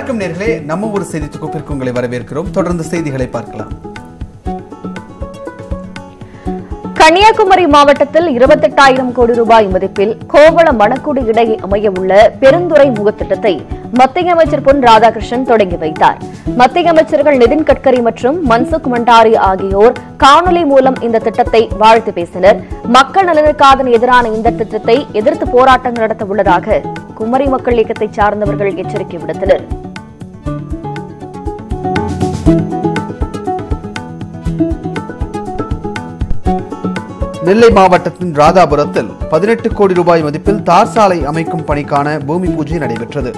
வணக்கம் நேர்களே, நம்ம ஒரு செய்தி தொகுப்பிற்கு உங்களை வரவேற்கிறோம். தொடர்ந்து செய்திகளை பார்க்கலாம். கன்னியாகுமரி மாவட்டத்தில் 28,000 கோடி ரூபாய் மதிப்பில் கோவளம் மணக்குடி இடையே அமைய உள்ள பெருந்துறை முகத்திட்டத்தை மத்திய அமைச்சர் பொன் ராதாகிருஷ்ணன் தொடங்கி வைத்தார். மத்திய அமைச்சர்கள் நிதின் கட்கரி மற்றும் மன்சுக் மண்டாரி ஆகியோர் காணொலி மூலம் இந்த திட்டத்தை வாழ்த்து பேசினர். மக்கள் நலனுக்காக எதிரான இந்த திட்டத்தை எதிர்த்து போராட்டங்கள் நடத்த உள்ளதாக குமரி மக்கள் இயக்கத்தை சார்ந்தவர்கள் எச்சரிக்கை விடுத்தனர். நெல்லை மாவட்டத்தின் ராதாபுரத்தில் 18 கோடி ரூபாய் மதிப்பில் தார் சாலை அமைக்கும் பணிக்கான பூமி பூஜை நடைபெற்றது.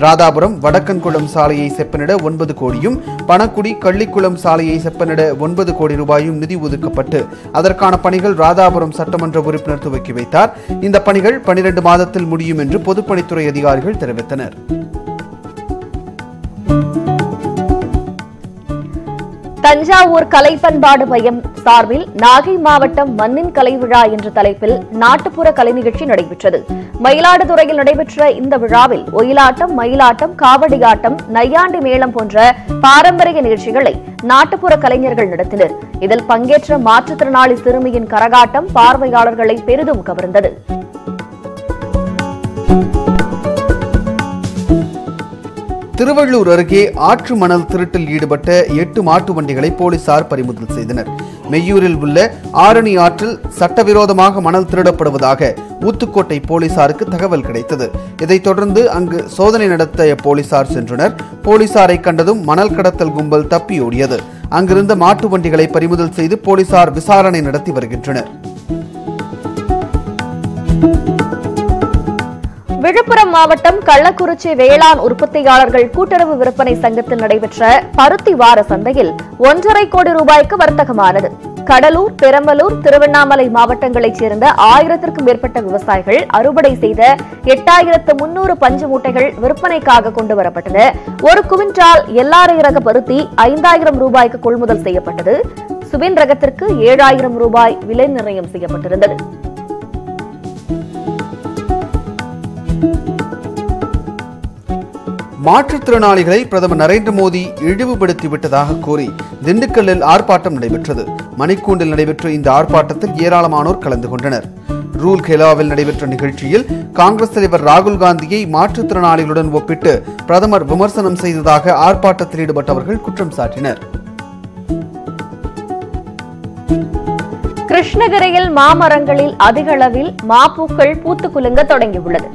ராதாபுரம் வடக்கன்குளம் சாலையை செப்பனிட 9 கோடியும், பணக்குடி கள்ளிக்குளம் சாலையை செப்பனிட 9 கோடி ரூபாயும் நிதி ஒதுக்கப்பட்டு அதற்கான பணிகள் ராதாபுரம் சட்டமன்ற உறுப்பினர் துவக்கி வைத்தார். இந்த பணிகள் 12 மாதத்தில் முடியும் என்று பொதுப்பணித்துறை அதிகாரிகள் தெரிவித்தனர். தஞ்சாவூர் கலை பண்பாடு மையம் சார்பில் நாகை மாவட்டம் மண்ணின் கலை விழா என்ற தலைப்பில் நாட்டுப்புற கலை நிகழ்ச்சி நடைபெற்றது. மயிலாடுதுறையில் நடைபெற்ற இந்த விழாவில் ஒயிலாட்டம், மயிலாட்டம், காவடியாட்டம், நையாண்டி மேளம் போன்ற பாரம்பரிய நிகழ்ச்சிகளை நாட்டுப்புற கலைஞர்கள் நடத்தினர். இதில் பங்கேற்ற மாற்றுத்திறனாளி சிறுமியின் கரகாட்டம் பார்வையாளர்களை பெரிதும் கவர்ந்தது. திருவள்ளூர் அருகே ஆற்று மணல் திருட்டில் ஈடுபட்ட 8 மாட்டு வண்டிகளை போலீசார் பறிமுதல் செய்தனர். மெய்யூரில் உள்ள ஆரணி ஆற்றில் சட்டவிரோதமாக மணல் திருடப்படுவதாக ஊத்துக்கோட்டை போலீசாருக்கு தகவல் கிடைத்தது. இதைத் தொடர்ந்து அங்கு சோதனை நடத்திய போலீசார் சென்றனர். போலீசாரை கண்டதும் மணல் கடத்தல் கும்பல் தப்பியோடியது. அங்கிருந்த மாட்டு வண்டிகளை பறிமுதல் செய்து போலீசார் விசாரணை நடத்தி வருகின்றனர். விழுப்புரம் மாவட்டம் கள்ளக்குறிச்சி வேளாண் உற்பத்தியாளர்கள் கூட்டுறவு விற்பனை சங்கத்தில் நடைபெற்ற பருத்தி வார சந்தையில் 1.5 கோடி ரூபாய்க்கு வர்த்தகமானது. கடலூர், பெரம்பலூர், திருவண்ணாமலை மாவட்டங்களைச் சேர்ந்த 1000க்கும் மேற்பட்ட விவசாயிகள் அறுவடை செய்த 8,300 பஞ்சு மூட்டைகள் விற்பனைக்காக கொண்டு வரப்பட்டன. 1 குவிண்டால் எல்ஆர்ஐ ரக பருத்தி 5,000 ரூபாய்க்கு கொள்முதல் செய்யப்பட்டது. சுபின் ரகத்திற்கு 7,000 ரூபாய் விலை நிர்ணயம் செய்யப்பட்டிருந்தது. மாற்றுத்திறனாளிகளை பிரதமர் நரேந்திர மோடி இழிவுபடுத்திவிட்டதாக கூறி திண்டுக்கல்லில் ஆர்ப்பாட்டம் நடைபெற்றது. மணிக்கூண்டில் நடைபெற்ற இந்த ஆர்ப்பாட்டத்தில் ஏராளமானோர் கலந்து கொண்டனர். ரூல்கேலாவில் நடைபெற்ற நிகழ்ச்சியில் காங்கிரஸ் தலைவர் ராகுல் காந்தியை மாற்றுத்திறனாளிகளுடன் ஒப்பிட்டு பிரதமர் விமர்சனம் செய்ததாக ஆர்ப்பாட்டத்தில் ஈடுபட்டவர்கள் குற்றம் சாட்டினர். கிருஷ்ணகிரியில் மாமரங்களில் அதிக அளவில் மாப்பூக்கள் பூத்து குலுங்க தொடங்கியுள்ளது.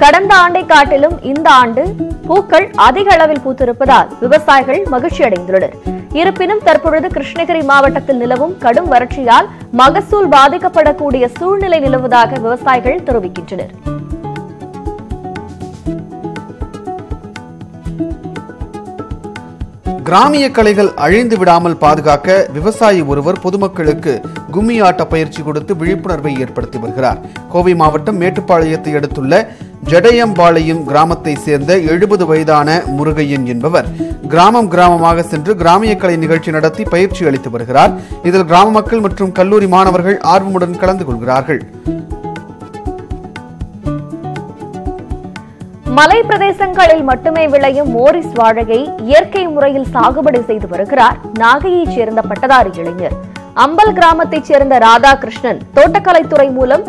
கடந்த ஆண்டை காட்டிலும் இந்த ஆண்டு பூக்கள் அதிக அளவில் பூத்திருப்பதால் விவசாயிகள் மகிழ்ச்சி அடைந்துள்ளனர். இருப்பினும் தற்பொழுது கிருஷ்ணகிரி மாவட்டத்தில் நிலவும் கடும் வறட்சியால் மகசூல் பாதிக்கப்படக்கூடிய சூழ்நிலை நிலவுவதாக விவசாயிகள் தெரிவிக்கின்றனர். கிராமிய கலைகள் அழிந்து விடாமல் பாதுகாக்க விவசாயி ஒருவர் பொதுமக்களுக்கு கும்மி ஆட்ட பயிற்சி கொடுத்து விழிப்புணர்வை ஏற்படுத்தி வருகிறார். கோவை மாவட்டம் மேட்டுப்பாளையத்தை அடுத்துள்ள ஜடையம்பாளையம் கிராமத்தை சேர்ந்த 70 வயதான முருகையன் என்பவர் கிராமமாக சென்று கிராமிய கலை நிகழ்ச்சி நடத்தி பயிற்சி அளித்து வருகிறார். இதில் கிராம மக்கள் மற்றும் கல்லூரி மாணவர்கள் ஆர்வமுடன் கலந்து கொள்கிறார்கள். மலை பிரதேசங்களில் மட்டுமே விளையும் மோரிஸ் வாழையை இயற்கை முறையில் சாகுபடி செய்து வருகிறார் நாகையைச் சேர்ந்த பட்டதாரி இளைஞர். அம்பல் கிராமத்தைச் சேர்ந்த ராதாகிருஷ்ணன் தோட்டக்கலைத்துறை மூலம்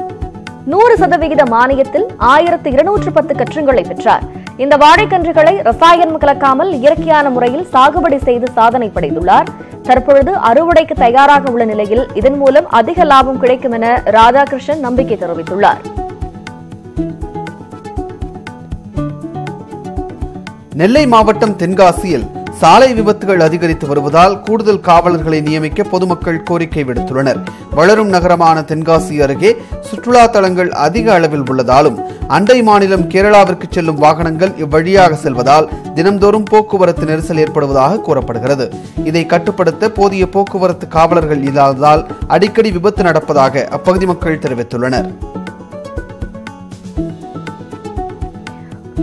100% மானியத்தில் 1210 கற்றுங்களை பெற்றார். இந்த வாழைக்கன்றுகளை ரசாயனம் கலக்காமல் இயற்கையான முறையில் சாகுபடி செய்து சாதனை படைத்துள்ளார். தற்பொழுது அறுவடைக்கு தயாராக உள்ள நிலையில் இதன் மூலம் அதிக லாபம் கிடைக்கும் என ராதாகிருஷ்ணன் நம்பிக்கை தெரிவித்துள்ளார். நெல்லை மாவட்டம் தென்காசியில் சாலை விபத்துகள் அதிகரித்து வருவதால் கூடுதல் காவலர்களை நியமிக்க பொதுமக்கள் கோரிக்கை விடுத்துள்ளனர். வளரும் நகரமான தென்காசி அருகே சுற்றுலா தலங்கள் அதிக அளவில் உள்ளதாலும் அண்டை மாநிலம் கேரளாவிற்கு செல்லும் வாகனங்கள் இவ்வழியாக செல்வதால் தினம்தோறும் போக்குவரத்து நெரிசல் ஏற்படுவதாக கூறப்படுகிறது. இதை கட்டுப்படுத்த போதிய போக்குவரத்து காவலர்கள் இல்லாததால் அடிக்கடி விபத்து நடப்பதாக அப்பகுதி மக்கள் தெரிவித்துள்ளனர்.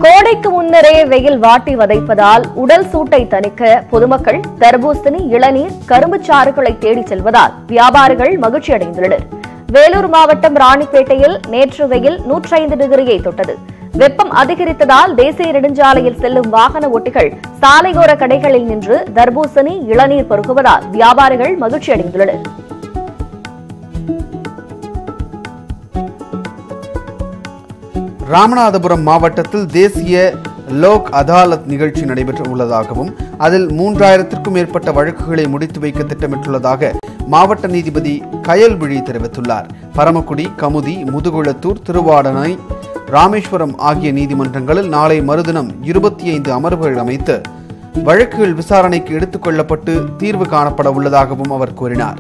கோடைக்கு முன்னரே வெயில் வாட்டி வதைப்பதால் உடல் சூட்டை தணிக்க பொதுமக்கள் தர்பூசணி, இளநீர், கரும்புச்சாறுகளை தேடிச் செல்வதால் வியாபாரிகள் மகிழ்ச்சி அடைந்துள்ளனர். வேலூர் மாவட்டம் ராணிப்பேட்டையில் நேற்று வெயில் 105 டிகிரியை தொட்டது. வெப்பம் அதிகரித்ததால் தேசிய நெடுஞ்சாலையில் செல்லும் வாகன ஓட்டிகள் சாலையோர கடைகளில் நின்று தர்பூசணி இளநீர் பருகுவதால் வியாபாரிகள் மகிழ்ச்சி அடைந்துள்ளனர். ராமநாதபுரம் மாவட்டத்தில் தேசிய லோக் அதாலத் நிகழ்ச்சி நடைபெற்று உள்ளதாகவும் அதில் 3000க்கும் மேற்பட்ட வழக்குகளை முடித்து வைக்க திட்டமிட்டுள்ளதாக மாவட்ட நீதிபதி கயல்விழி தெரிவித்துள்ளார். பரமக்குடி, கமுதி, முதுகுளத்தூர், திருவாடனை, ராமேஸ்வரம் ஆகிய நீதிமன்றங்களில் நாளை மறுதினம் 25 அமர்வுகள் அமைத்து வழக்குகள் விசாரணைக்கு எடுத்துக் கொள்ளப்பட்டு தீர்வு காணப்பட உள்ளதாகவும் அவர் கூறினார்.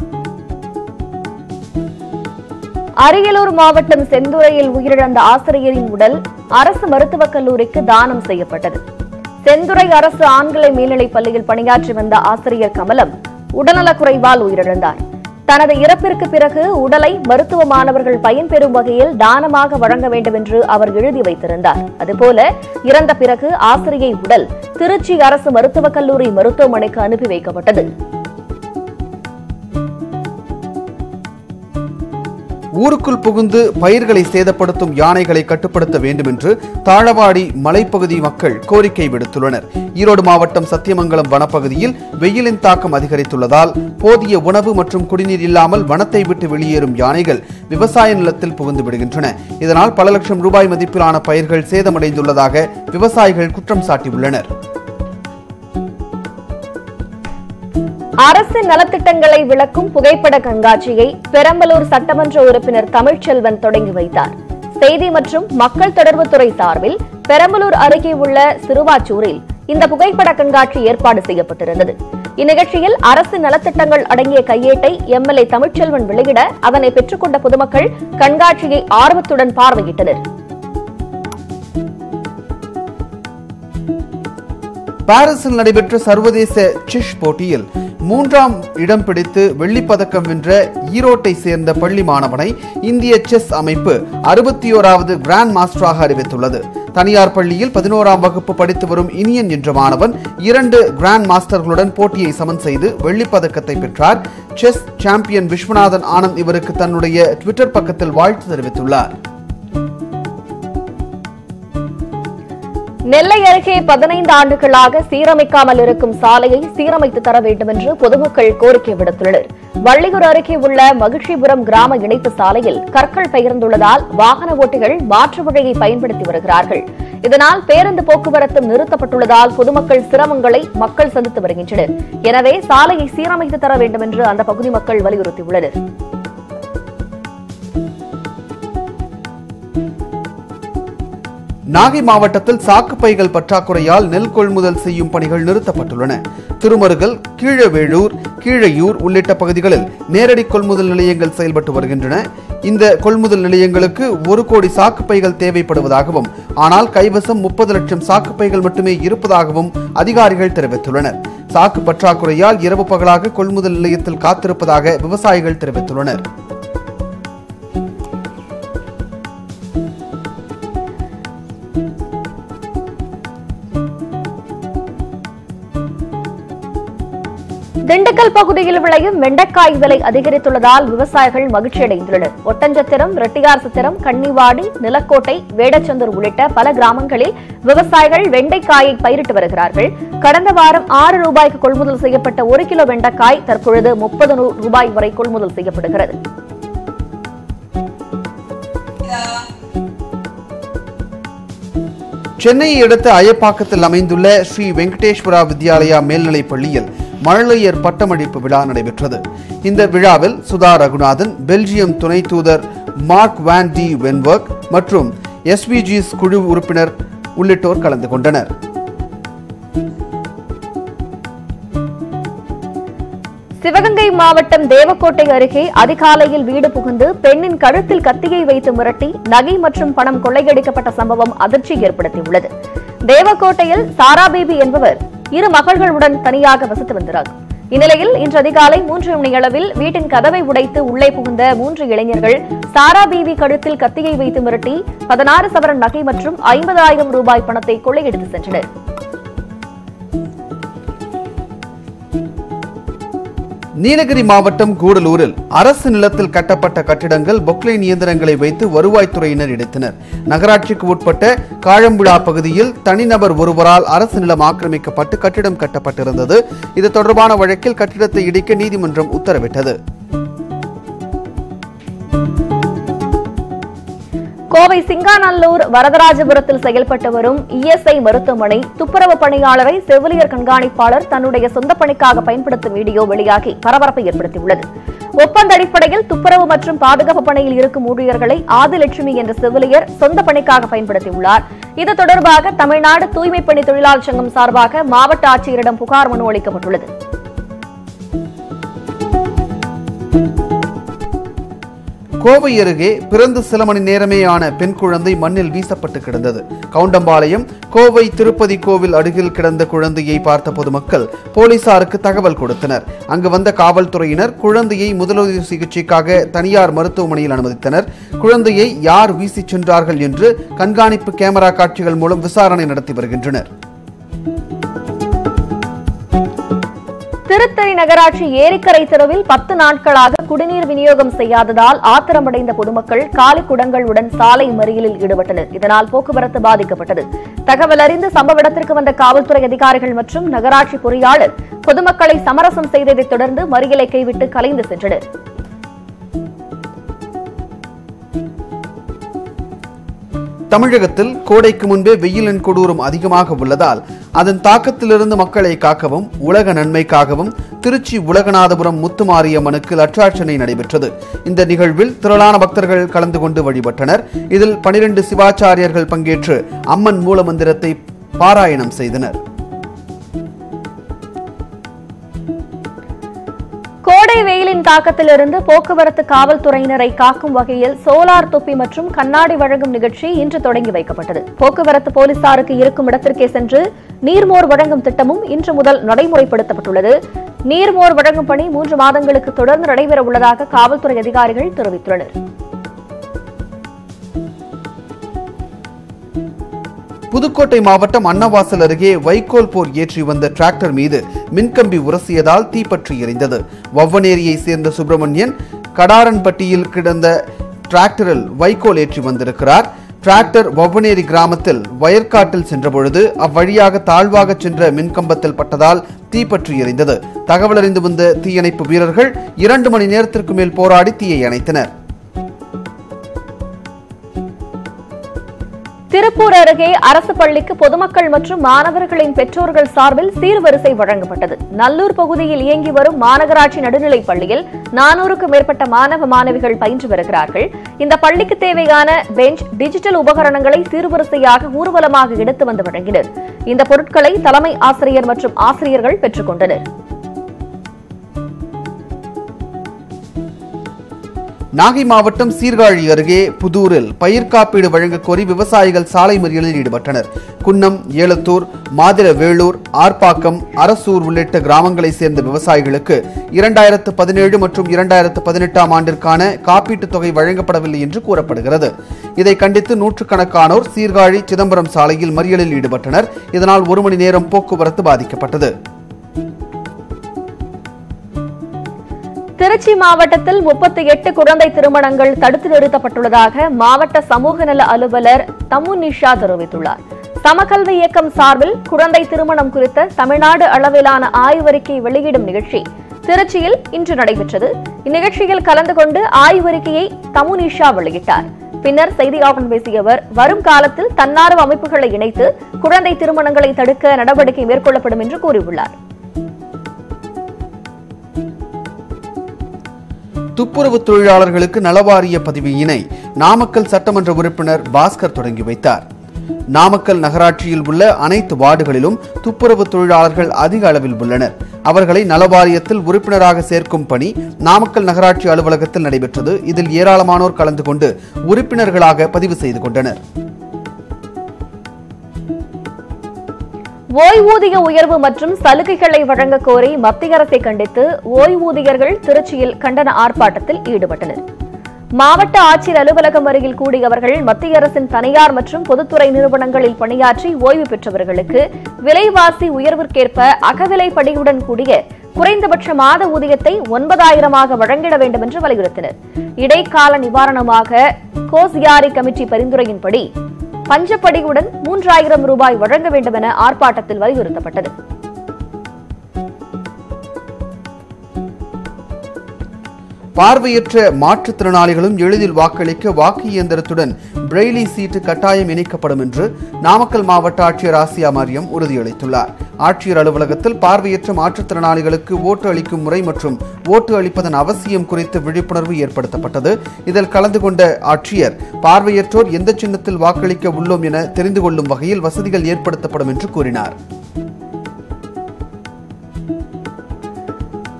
அரியலூர் மாவட்டம் செந்துறையில் உயிரிழந்த ஆசிரியரின் உடல் அரசு மருத்துவக் கல்லூரிக்கு தானம் செய்யப்பட்டது. செந்துறை அரசு ஆண்கள் மேல்நிலைப் பள்ளியில் பணியாற்றி வந்த ஆசிரியர் கமலம் உடல்நலக்குறைவால் உயிரிழந்தார். தனது இறப்பிற்கு பிறகு உடலை மருத்துவ மாணவர்கள் பயன்பெறும் வகையில் தானமாக வழங்க வேண்டும் என்று அவர் எழுதி வைத்திருந்தார். அதுபோல இறந்த பிறகு ஆசிரியை உடல் திருச்சி அரசு மருத்துவக் கல்லூரி மருத்துவமனைக்கு அனுப்பி வைக்கப்பட்டது. ஊருக்குள் புகுந்து பயிர்களை சேதப்படுத்தும் யானைகளை கட்டுப்படுத்த வேண்டும் என்று தாழவாடி மலைப்பகுதி மக்கள் கோரிக்கை விடுத்துள்ளனர். ஈரோடு மாவட்டம் சத்தியமங்கலம் வனப்பகுதியில் வெயிலின் தாக்கம் அதிகரித்துள்ளதால் போதிய உணவு மற்றும் குடிநீர் இல்லாமல் வனத்தை விட்டு வெளியேறும் யானைகள் விவசாய நிலத்தில் புகுந்து விடுகின்றன. இதனால் பல லட்சம் ரூபாய் மதிப்பிலான பயிர்கள் சேதமடைந்துள்ளதாக விவசாயிகள் குற்றம் சாட்டியுள்ளனர். அரசின் நலத்திட்டங்களை விளக்கும் புகைப்பட கண்காட்சியை பெரம்பலூர் சட்டமன்ற உறுப்பினர் தமிழ்ச்செல்வன் தொடங்கி வைத்தார். செய்தி மற்றும் மக்கள் தொடர்புத்துறை சார்பில் பெரம்பலூர் அருகே உள்ள சிறுவாச்சூரில் இந்த புகைப்பட கண்காட்சி ஏற்பாடு செய்யப்பட்டிருந்தது. இந்நிகழ்ச்சியில் அரசின் நலத்திட்டங்கள் அடங்கிய கையேட்டை எம்எல்ஏ தமிழ்ச்செல்வன் வெளியிட அதனை பெற்றுக்கொண்ட பொதுமக்கள் கண்காட்சியை ஆர்வத்துடன் பார்வையிட்டனர். பாரிஸில் நடைபெற்ற சர்வதேச செஸ் போட்டியில் 3ஆம் இடம் பிடித்து வெள்ளிப்பதக்கம் வென்ற ஈரோட்டை சேர்ந்த பள்ளி மாணவனை இந்திய செஸ் அமைப்பு 61வது கிராண்ட் மாஸ்டராக அறிவித்துள்ளது. தனியார் பள்ளியில் 11ஆம் வகுப்பு படித்து வரும் இனியன் என்ற மாணவன் 2 கிராண்ட் மாஸ்டர்களுடன் போட்டியை சமன் செய்து வெள்ளிப்பதக்கத்தை பெற்றார். செஸ் சாம்பியன் விஸ்வநாதன் ஆனந்த் இவருக்கு தன்னுடைய ட்விட்டர் பக்கத்தில் வாழ்த்து தெரிவித்துள்ளார். நெல்லை அருகே 15 ஆண்டுகளாக சீரமைக்காமல் இருக்கும் சாலையை சீரமைத்து தர வேண்டும் என்று பொதுமக்கள் கோரிக்கை விடுத்துள்ளனர். வள்ளியூர் அருகே உள்ள மகிழ்ச்சிபுரம் கிராம இணைப்பு சாலையில் கற்கள் பெயர்ந்துள்ளதால் வாகன ஓட்டிகள் மாற்று வழியை பயன்படுத்தி வருகிறார்கள். இதனால் பேருந்து போக்குவரத்து நிறுத்தப்பட்டுள்ளதால் பொதுமக்கள் சிரமங்களை மக்கள் சந்தித்து வருகின்றனர். எனவே சாலையை சீரமைத்து தர வேண்டும் என்று அந்த பகுதி மக்கள் வலியுறுத்தியுள்ளனர். நாகை மாவட்டத்தில் சாக்குப்பைகள் பற்றாக்குறையால் நெல் கொள்முதல் செய்யும் பணிகள் நிறுத்தப்பட்டுள்ளன. திருமருகல், கீழவேளூர், கீழையூர் உள்ளிட்ட பகுதிகளில் நேரடி கொள்முதல் நிலையங்கள் செயல்பட்டு வருகின்றன. இந்த கொள்முதல் நிலையங்களுக்கு 1 கோடி சாக்குப்பைகள் தேவைப்படுவதாகவும் ஆனால் கைவசம் 30 லட்சம் சாக்குப்பைகள் மட்டுமே இருப்பதாகவும் அதிகாரிகள் தெரிவித்துள்ளனர். சாக்கு பற்றாக்குறையால் இரவு பகலாக கொள்முதல் நிலையத்தில் காத்திருப்பதாக விவசாயிகள் தெரிவித்துள்ளனர். திண்டுக்கல் பகுதியில் விளையும் வெண்டைக்காய் விலை அதிகரித்துள்ளதால் விவசாயிகள் மகிழ்ச்சியடைந்துள்ளனர். ஒட்டஞ்சத்திரம், ரெட்டியார் சத்திரம், கன்னிவாடி, நிலக்கோட்டை, வேடச்சந்தூர் உள்ளிட்ட பல கிராமங்களில் விவசாயிகள் வெண்டைக்காயை பயிரிட்டு வருகிறார்கள். கடந்த வாரம் 6 ரூபாய்க்கு கொள்முதல் செய்யப்பட்ட 1 கிலோ வெண்டைக்காய் தற்பொழுது 30 ரூபாய் வரை கொள்முதல் செய்யப்படுகிறது. சென்னையை அடுத்த அயப்பாக்கத்தில் அமைந்துள்ள ஸ்ரீ வெங்கடேஸ்வரா வித்யாலயா மேல்நிலைப் பள்ளியில் மழலையர் பட்டமளிப்பு விழா நடைபெற்றது. இந்த விழாவில் சுதா ரகுநாதன், பெல்ஜியம் துணை தூதர் மார்க் வான் டி வென்வர்க் மற்றும் SVGs குழு உறுப்பினர் உள்ளிட்டோர் கலந்து கொண்டனர். சிவகங்கை மாவட்டம் தேவக்கோட்டை அருகே அதிகாலையில் வீடு புகுந்து பெண்ணின் கழுத்தில் கத்தியை வைத்து மிரட்டி நகை மற்றும் பணம் கொள்ளையடிக்கப்பட்ட சம்பவம் அதிர்ச்சி ஏற்படுத்தியுள்ளது. தேவக்கோட்டையில் சாரா பேபி என்பவர் 2 மகள்களுடன் தனியாக வசித்து வந்தார். இந்நிலையில் இன்று அதிகாலை 3 மணியளவில் வீட்டின் கதவை உடைத்து உள்ளே புகுந்த 3 இளைஞர்கள் சாரா பேபி கழுத்தில் கத்தியை வைத்து மிரட்டி 16 சவரன் நகை மற்றும் 50,000 ரூபாய் பணத்தை கொள்ளையடித்து சென்றனர். நீலகிரி மாவட்டம் கூடலூரில் அரசு நிலத்தில் கட்டப்பட்ட கட்டிடங்கள் பொக்லைன் இயந்திரங்களை வைத்து வருவாய்த்துறையினர் இடித்தனர். நகராட்சிக்கு உட்பட்ட காழம்புழா பகுதியில் தனிநபர் ஒருவரால் அரசு நிலம் ஆக்கிரமிக்கப்பட்டு கட்டிடம் கட்டப்பட்டிருந்தது. இது தொடர்பான வழக்கில் கட்டிடத்தை இடிக்க நீதிமன்றம் உத்தரவிட்டது. கோவை சிங்காநல்லூர் வரதராஜபுரத்தில் செயல்பட்டு வரும் இஎஸ்ஐ மருத்துவமனை துப்புரவு பணியாளரை செவிலியர் கண்காணிப்பாளர் தன்னுடைய சொந்த பணிக்காக பயன்படுத்தும் வீடியோ வெளியாகி பரபரப்பை ஏற்படுத்தியுள்ளது. ஒப்பந்த அடிப்படையில் துப்புரவு மற்றும் பாதுகாப்பு பணியில் இருக்கும் ஊழியர்களை ஆதிலட்சுமி என்ற செவிலியர் சொந்த பணிக்காக பயன்படுத்தியுள்ளார். இது தொடர்பாக தமிழ்நாடு தூய்மைப் பணி தொழிலாளர் சங்கம் சார்பாக மாவட்ட ஆட்சியரிடம் புகார் மனு அளிக்கப்பட்டுள்ளது. கோவை அருகே பிறந்து சில மணி நேரமேயான பெண் குழந்தை மண்ணில் வீசப்பட்டு கிடந்தது. கவுண்டம்பாளையம் கோவை திருப்பதி கோவில் அருகில் கிடந்த குழந்தையை பார்த்த பொதுமக்கள் போலீசாருக்கு தகவல் கொடுத்தனர். அங்கு வந்த காவல்துறையினர் குழந்தையை முதலுதவி சிகிச்சைக்காக தனியார் மருத்துவமனையில் அனுமதித்தனர். குழந்தையை யார் வீசிச் சென்றார்கள் என்று கண்காணிப்பு கேமரா காட்சிகள் மூலம் விசாரணை நடத்தி வருகின்றனர். திருத்தணி நகராட்சி ஏரிக்கரை தெருவில் 10 நாட்களாக குடிநீர் விநியோகம் செய்யாததால் ஆத்திரமடைந்த பொதுமக்கள் காலி குடங்களுடன் சாலை மறியலில் ஈடுபட்டனர். இதனால் போக்குவரத்து பாதிக்கப்பட்டது. தகவல் அறிந்து சம்பவ இடத்திற்கு வந்த காவல்துறை அதிகாரிகள் மற்றும் நகராட்சி பொறியாளர் பொதுமக்களை சமரசம் செய்ததைத் தொடர்ந்து மறியலை கைவிட்டு கலைந்து சென்றனர். தமிழகத்தில் கோடைக்கு முன்பே வெயிலின் கொடூரம் அதிகமாக உள்ளதால் அதன் தாக்கத்திலிருந்து மக்களை காக்கவும் உலக நன்மைக்காகவும் திருச்சி உலகநாதபுரம் முத்துமாரியம்மனுக்கு லட்சார்ச்சனை நடைபெற்றது. இந்த நிகழ்வில் திரளான பக்தர்கள் கலந்து கொண்டு வழிபட்டனர். இதில் 12 சிவாச்சாரியர்கள் பங்கேற்று அம்மன் மூலமந்திரத்தை பாராயணம் செய்தனர். கோடை வெயிலின் தாக்கத்திலிருந்து போக்குவரத்து காவல்துறையினரை காக்கும் வகையில் சோலார் தொப்பி மற்றும் கண்ணாடி வழங்கும் நிகழ்ச்சி இன்று தொடங்கி வைக்கப்பட்டது. போக்குவரத்து போலீசாருக்கு இருக்கும் இடத்திற்கே சென்று நீர்மோர் வழங்கும் திட்டமும் இன்று முதல் நடைமுறைப்படுத்தப்பட்டுள்ளது. நீர்மோர் வழங்கும் பணி 3 மாதங்களுக்கு தொடர்ந்து நடைபெற உள்ளதாக காவல்துறை அதிகாரிகள் தெரிவித்துள்ளனர். புதுக்கோட்டை மாவட்டம் அன்னவாசல் அருகே வைக்கோல் போர் ஏற்றி வந்த டிராக்டர் மீது மின்கம்பி உரசியதால் தீப்பற்றி எரிந்தது. வவ்வனேரியை சேர்ந்த சுப்பிரமணியன் கடாரன்பட்டியில் கிடந்த டிராக்டரில் வைக்கோல் ஏற்றி வந்திருக்கிறார். டிராக்டர் வவ்வனேரி கிராமத்தில் வயற்காட்டில் சென்றபொழுது அவ்வழியாக தாழ்வாக சென்ற மின்கம்பத்தில் பட்டதால் தீப்பற்றி எரிந்தது. தகவல் அறிந்து வந்த தீயணைப்பு வீரர்கள் 2 மணி நேரத்திற்கு மேல் போராடி தீயை அணைத்தனர். திருப்பூர் அருகே அரசு பள்ளிக்கு பொதுமக்கள் மற்றும் மாணவர்களின் பெற்றோர்கள் சார்பில் சீர்வரிசை வழங்கப்பட்டது. நல்லூர் பகுதியில் இயங்கி வரும் மாநகராட்சி நடுநிலைப் பள்ளியில் 400க்கும் மேற்பட்ட மாணவ மாணவிகள் பயின்று வருகிறார்கள். இந்த பள்ளிக்கு தேவையான பெஞ்ச், டிஜிட்டல் உபகரணங்களை சீர்வரிசையாக ஊர்வலமாக எடுத்து வந்து வழங்கினர். இந்த பொருட்களை தலைமை ஆசிரியர் மற்றும் ஆசிரியர்கள் பெற்றுக் கொண்டனர். நாகை மாவட்டம் சீர்காழி அருகே புதூரில் பயிர் காப்பீடு வழங்க கோரி விவசாயிகள் சாலை மறியலில் ஈடுபட்டனர். குன்னம், ஏலத்தூர், மாதிரவேளூர், ஆர்ப்பாக்கம், அரசூர் உள்ளிட்ட கிராமங்களைச் சேர்ந்த விவசாயிகளுக்கு 2017 மற்றும் 2018 ஆண்டிற்கான காப்பீட்டுத் தொகை வழங்கப்படவில்லை என்று கூறப்படுகிறது. இதை கண்டித்து நூற்றுக்கணக்கானோர் சீர்காழி சிதம்பரம் சாலையில் மறியலில் ஈடுபட்டனர். இதனால் 1 மணி நேரம் போக்குவரத்து பாதிக்கப்பட்டது. திருச்சி மாவட்டத்தில் 38 குழந்தை திருமணங்கள் தடுத்து நிறுத்தப்பட்டுள்ளதாக மாவட்ட சமூக நல அலுவலர் தமுனிஷா தெரிவித்துள்ளார். சமக்கல்வி இயக்கம் சார்பில் குழந்தை திருமணம் குறித்த தமிழ்நாடு அளவிலான ஆய்வறிக்கை வெளியிடும் நிகழ்ச்சி திருச்சியில் இன்று நடைபெற்றது. இந்நிகழ்ச்சியில் கலந்து கொண்டு ஆய்வறிக்கையை தமுனிஷா வெளியிட்டார். பின்னர் செய்தியாளர்களிடம் பேசிய அவர், வரும் காலத்தில் தன்னார்வ அமைப்புகளை இணைத்து குழந்தை திருமணங்களை தடுக்க நடவடிக்கை மேற்கொள்ளப்படும் என்று கூறியுள்ளார். துப்புரவு தொழிலாளர்களுக்கு நலவாரிய பதிவினை நாமக்கல் சட்டமன்ற உறுப்பினர் பாஸ்கர் தொடங்கி வைத்தார். நாமக்கல் நகராட்சியில் உள்ள அனைத்து வார்டுகளிலும் துப்புரவு தொழிலாளர்கள் அதிக அளவில் உள்ளனர். அவர்களை நலவாரியத்தில் உறுப்பினராக சேர்க்கும் பணி நாமக்கல் நகராட்சி அலுவலகத்தில் நடைபெற்றது. இதில் ஏராளமானோர் கலந்து கொண்டு உறுப்பினர்களாக பதிவு செய்து கொண்டனர். ஓய்வூதிய உயர்வு மற்றும் சலுகைகளை வழங்க கோரி மத்திய அரசை கண்டித்து ஓய்வூதியர்கள் திருச்சியில் கண்டன ஆர்ப்பாட்டத்தில் ஈடுபட்டனர். மாவட்ட ஆட்சியர் அலுவலகம் அருகில் கூடியவர்கள் மத்திய அரசின் தனியார் மற்றும் பொதுத்துறை நிறுவனங்களில் பணியாற்றி ஓய்வு பெற்றவர்களுக்கு விலைவாசி உயர்விற்கேற்ப அகவிலைப்படியுடன் கூடிய குறைந்தபட்ச மாத ஊதியத்தை 9,000 வழங்கிட வேண்டும் என்று வலியுறுத்தினர். இடைக்கால நிவாரணமாக கோசியாரி கமிட்டி பரிந்துரையின்படி பஞ்சப்படியுடன் 3,000 ரூபாய் வழங்க வேண்டும் என ஆர்ப்பாட்டத்தில் வலியுறுத்தப்பட்டது. பார்வையற்ற மாற்றுத்திறனாளிகளும் எளிதில் வாக்களிக்க வாக்கு இயந்திரத்துடன் பிரெய்லி சீட்டு கட்டாயம் இணைக்கப்படும் என்று நாமக்கல் மாவட்ட ஆட்சியர் ஆசியா மரியம் உறுதியளித்துள்ளார். ஆட்சியர் அலுவலகத்தில் பார்வையற்ற மாற்றுத்திறனாளிகளுக்கு ஓட்டு அளிக்கும் முறை மற்றும் ஓட்டு அளிப்பதன் அவசியம் குறித்து விழிப்புணர்வு ஏற்படுத்தப்பட்டது. இதில் கலந்து கொண்ட ஆட்சியர் பார்வையற்றோர் எந்த சின்னத்தில் வாக்களிக்க உள்ளோம் என தெரிந்து கொள்ளும் வகையில் வசதிகள் ஏற்படுத்தப்படும் என்று கூறினார்.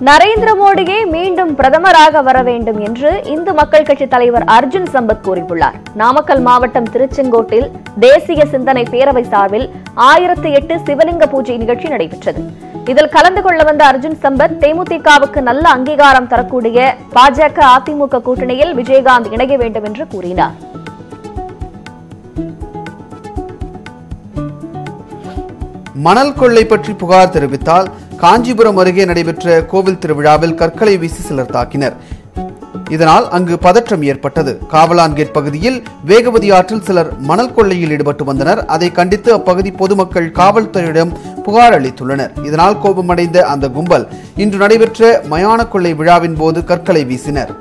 நரேந்திர மோடியே மீண்டும் பிரதமராக வர வேண்டும் என்று இந்து மக்கள் கட்சி தலைவர் அர்ஜுன் சம்பத் கூறியுள்ளார். நாமக்கல் மாவட்டம் திருச்செங்கோட்டில் தேசிய சிந்தனை பேரவை சார்பில் 1008 சிவலிங்க பூஜை நிகழ்ச்சி நடைபெற்றது. இதில் கலந்து கொள்ள வந்த அர்ஜுன் சம்பத் தேமுதிகவுக்கு நல்ல அங்கீகாரம் தரக்கூடிய பாஜக அதிமுக கூட்டணியில் விஜயகாந்த் இணைய வேண்டும் என்று கூறினார். மணல் கொள்ளை பற்றி புகார் தெரிவித்தால் காஞ்சிபுரம் அருகே நடைபெற்ற கோவில் திருவிழாவில் கற்களை வீசி சிலர் தாக்கினர். இதனால் அங்கு பதற்றம் ஏற்பட்டது. காவலான் கேட் பகுதியில் வேகவதி ஆற்றில் சிலர் மணல் கொள்ளையில் ஈடுபட்டு வந்தனர். அதை கண்டித்து அப்பகுதி பொதுமக்கள் காவல்துறையிடம் புகார் அளித்துள்ளனர். இதனால் கோபமடைந்த அந்த கும்பல் இன்று நடைபெற்ற மயான கொள்ளை விழாவின் போது கற்களை வீசினர்.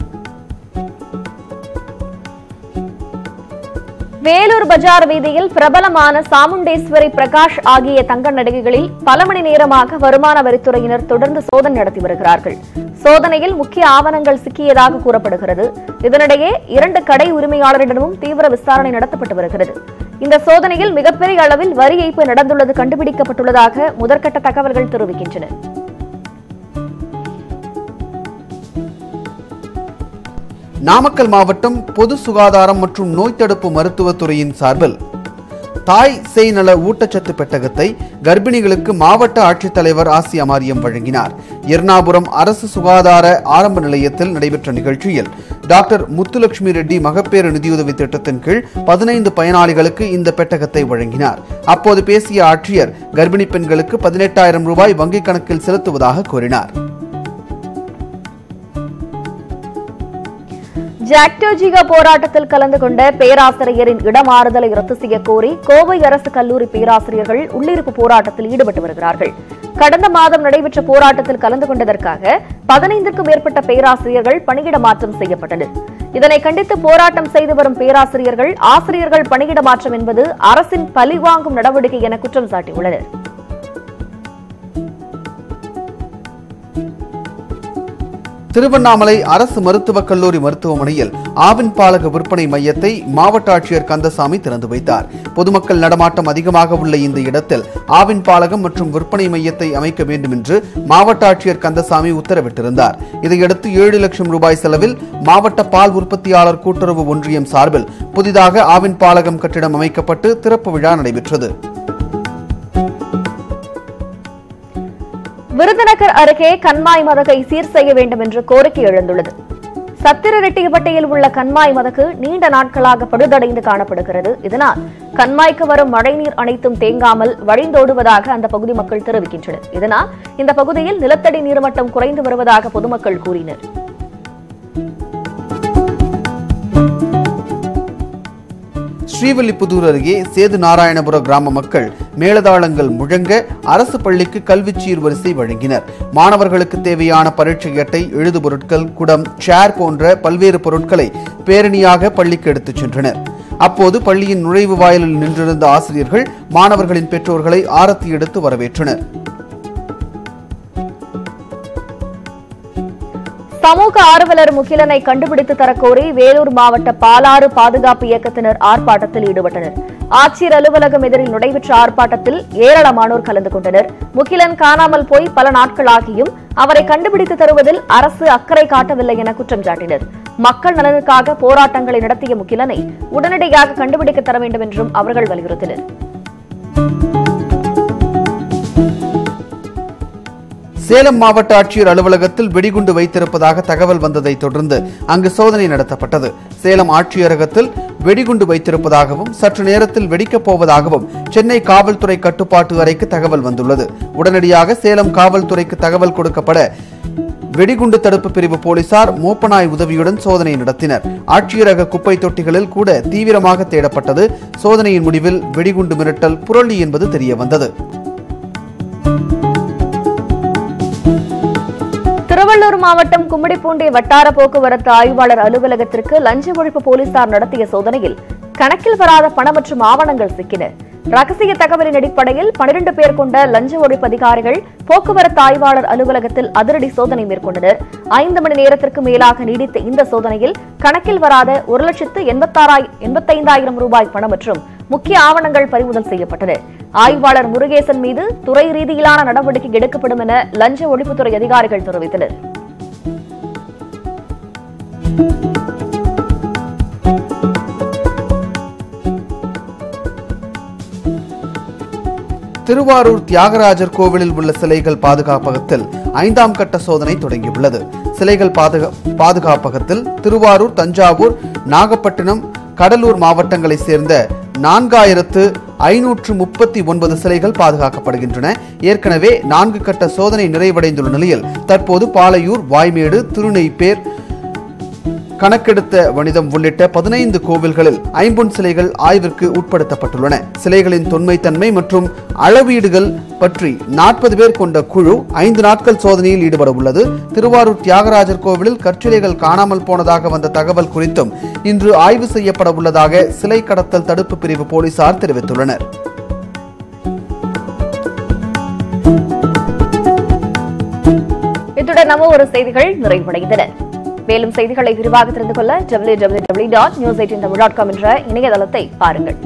வேலூர் பஜார் வீதியில் பிரபலமான சாமுண்டேஸ்வரி, பிரகாஷ் ஆகிய தங்க நடிகைகளில் பல மணி நேரமாக வருமான வரித்துறையினர் தொடர்ந்து சோதனை நடத்தி வருகிறார்கள். சோதனையில் முக்கிய ஆவணங்கள் சிக்கியதாக கூறப்படுகிறது. இதனிடையே 2 கடை உரிமையாளரிடமும் தீவிர விசாரணை நடத்தப்பட்டு வருகிறது. இந்த சோதனையில் மிகப்பெரிய அளவில் வரி ஏய்ப்பு நடந்துள்ளது கண்டுபிடிக்கப்பட்டுள்ளதாக முதற்கட்ட தகவல்கள் தெரிவிக்கின்றன. நாமக்கல் மாவட்டம் பொது சுகாதாரம் மற்றும் நோய் தடுப்பு மருத்துவத்துறையின் சார்பில் தாய் சேய் நல ஊட்டச்சத்து பெட்டகத்தை கர்ப்பிணிகளுக்கு மாவட்ட ஆட்சித்தலைவர் ஆசியா மரியம் வழங்கினார். எர்ணாபுரம் அரசு சுகாதார ஆரம்ப நிலையத்தில் நடைபெற்ற நிகழ்ச்சியில் டாக்டர் முத்துலட்சுமி ரெட்டி மகப்பேறு நிதியுதவி திட்டத்தின் கீழ் 15 பயனாளிகளுக்கு இந்த பெட்டகத்தை வழங்கினார். அப்போது பேசிய ஆட்சியர் கர்ப்பிணி பெண்களுக்கு 18,000 ரூபாய் வங்கிக் கணக்கில் செலுத்துவதாக கூறினார். ஜாக்டோஜிகா போராட்டத்தில் கலந்து கொண்ட பேராசிரியரின் இடமாறுதலை ரத்து செய்ய கோரி கோவை அரசு கல்லூரி பேராசிரியர்கள் உள்ளிருப்பு போராட்டத்தில் ஈடுபட்டு வருகிறார்கள். கடந்த மாதம் நடைபெற்ற போராட்டத்தில் கலந்து கொண்டதற்காக 15க்கும் மேற்பட்ட பேராசிரியர்கள் பணியிட மாற்றம் செய்யப்பட்டனர். இதனை கண்டித்து போராட்டம் செய்து வரும் பேராசிரியர்கள் ஆசிரியர்கள் பணியிட மாற்றம் என்பது அரசின் பழிவாங்கும் நடவடிக்கை என குற்றம் சாட்டியுள்ளனர். திருவண்ணாமலை அரசு மருத்துவக் கல்லூரி மருத்துவமனையில் ஆவின் பாலக விற்பனை மையத்தை மாவட்ட ஆட்சியர் கந்தசாமி திறந்து வைத்தார். பொதுமக்கள் நடமாட்டம் அதிகமாக உள்ள இந்த இடத்தில் ஆவின் பாலகம் மற்றும் விற்பனை மையத்தை அமைக்க வேண்டும் என்று மாவட்ட ஆட்சியர் கந்தசாமி உத்தரவிட்டிருந்தார். இதையடுத்து 7 லட்சம் ரூபாய் செலவில் மாவட்ட பால் உற்பத்தியாளர் கூட்டுறவு ஒன்றியம் சார்பில் புதிதாக ஆவின் பாலகம் கட்டிடம் அமைக்கப்பட்டு திறப்பு விழா நடைபெற்றது. விருதுநகர் அருகே கண்மாய் மதகை சீர் செய்ய வேண்டும் என்று கோரிக்கை எழுந்துள்ளது. சத்திரரெட்டிப்பட்டியில் உள்ள கண்மாய் மதகு நீண்ட நாட்களாக பழுதடைந்து காணப்படுகிறது. இதனால் கண்மாய்க்கு வரும் மழைநீர் அனைத்தும் தேங்காமல் வழிந்தோடுவதாக அந்த பகுதி மக்கள் தெரிவிக்கின்றனர். இதனால் இந்த பகுதியில் நிலத்தடி நீர்மட்டம் குறைந்து வருவதாக பொதுமக்கள் கூறினர். ஸ்ரீவில்லிபுத்தூர் அருகே சேது நாராயணபுர கிராம மக்கள் மேளதாளங்கள் முழங்க அரசு பள்ளிக்கு கல்வி சீர்வரிசை வழங்கினர். மாணவர்களுக்கு தேவையான பரீட்சை அட்டை, எழுது பொருட்கள், குடம், சேர் போன்ற பல்வேறு பொருட்களை பேரணியாக பள்ளிக்கு எடுத்துச் சென்றனர். அப்போது பள்ளியின் நுழைவு வாயிலில் நின்றிருந்த ஆசிரியர்கள் மாணவர்களின் பெற்றோர்களை ஆரத்தி எடுத்து வரவேற்றனர். சமூக ஆர்வலர் முகிலனை கண்டுபிடித்து தரக்கோரி வேலூர் மாவட்ட பாலாறு பாதுகாப்பு இயக்கத்தினர் ஆர்ப்பாட்டத்தில் ஈடுபட்டனர். ஆட்சியர் அலுவலகம் எதிரில் நடைபெற்ற ஆர்ப்பாட்டத்தில் ஏராளமானோர் கலந்து கொண்டனர். முகிலன் காணாமல் போய் பல நாட்களாகியும் அவரை கண்டுபிடித்து தருவதில் அரசு அக்கறை காட்டவில்லை என குற்றம் சாட்டினர். மக்கள் நலனுக்காக போராட்டங்களை நடத்திய முகிலனை உடனடியாக கண்டுபிடிக்க தர வேண்டும் என்றும் அவர்கள் வலியுறுத்தினர். சேலம் மாவட்ட ஆட்சியர் அலுவலகத்தில் வெடிகுண்டு வைத்திருப்பதாக தகவல் வந்ததை தொடர்ந்து அங்கு சோதனை நடத்தப்பட்டது. சேலம் ஆட்சியரகத்தில் வெடிகுண்டு வைத்திருப்பதாகவும் சற்று நேரத்தில் வெடிக்கப் போவதாகவும் சென்னை காவல்துறை கட்டுப்பாட்டு அறைக்கு தகவல் வந்துள்ளது. உடனடியாக சேலம் காவல்துறைக்கு தகவல் கொடுக்கப்பட வெடிகுண்டு தடுப்பு பிரிவு போலீசார் மோப்பநாய் உதவியுடன் சோதனை நடத்தினர். ஆட்சியரக குப்பை தொட்டிகளில் கூட தீவிரமாக தேடப்பட்டது. சோதனையின் முடிவில் வெடிகுண்டு மிரட்டல் புரளி என்பது தெரியவந்தது. திருவள்ளூர் மாவட்டம் கும்மிடிப்பூண்டி வட்டார போக்குவரத்து ஆய்வாளர் அலுவலகத்திற்கு லஞ்ச ஒழிப்பு போலீசார் நடத்திய சோதனையில் கணக்கில் வராத பணம் மற்றும் ஆவணங்கள் சிக்கின. ரகசிய தகவலின் அடிப்படையில் 12 பேர் கொண்ட லஞ்ச ஒழிப்பு அதிகாரிகள் போக்குவரத்து ஆய்வாளர் அலுவலகத்தில் அதிரடி சோதனை மேற்கொண்டனர். 5 மணி நேரத்திற்கு மேலாக நீடித்த இந்த சோதனையில் கணக்கில் வராத 1,85,000 ரூபாய் பணம் மற்றும் முக்கிய ஆவணங்கள் பறிமுதல் செய்யப்பட்டன. ஆய்வாளர் முருகேசன் மீது துறை ரீதியிலான நடவடிக்கை எடுக்கப்படும் என லஞ்ச ஒழிப்புத்துறை அதிகாரிகள் தெரிவித்தனர். திருவாரூர் தியாகராஜர் கோவிலில் உள்ள சிலைகள் பாதுகாப்பகத்தில் 5ஆம் கட்ட சோதனை தொடங்கியுள்ளது. சிலைகள் பாதுகாப்பகத்தில் திருவாரூர், தஞ்சாவூர், நாகப்பட்டினம், கடலூர் மாவட்டங்களைச் சேர்ந்த 4539 சிலைகள் பாதுகாக்கப்படுகின்றன. ஏற்கனவே 4 கட்ட சோதனை நிறைவடைந்துள்ள நிலையில் தற்போது பாலையூர், வாய்மேடு, திருநெய்ப்பேர், கணக்கெடுத்த வனிதம் உள்ளிட்ட 15 கோவில்களில் ஐம்பொன் சிலைகள் ஆய்விற்கு உட்படுத்தப்பட்டுள்ளன. சிலைகளின் தொன்மைத்தன்மை மற்றும் அளவீடுகள் பற்றி 40 பேர் கொண்ட குழு 5 நாட்கள் சோதனையில் ஈடுபட உள்ளது. திருவாரூர் தியாகராஜர் கோவிலில் கற்சிலைகள் காணாமல் போனதாக வந்த தகவல் குறித்தும் இன்று ஆய்வு செய்யப்பட உள்ளதாக சிலை கடத்தல் தடுப்பு பிரிவு போலீசார் தெரிவித்துள்ளனர். இத்துடன் நம்ம ஒரு செய்திகள் நிறைவடைந்தன. மேலும் செய்திகளை விரிவாக தெரிந்து கொள்ள www.news18tamil.com என்ற இணையதளத்தை பாருங்கள்.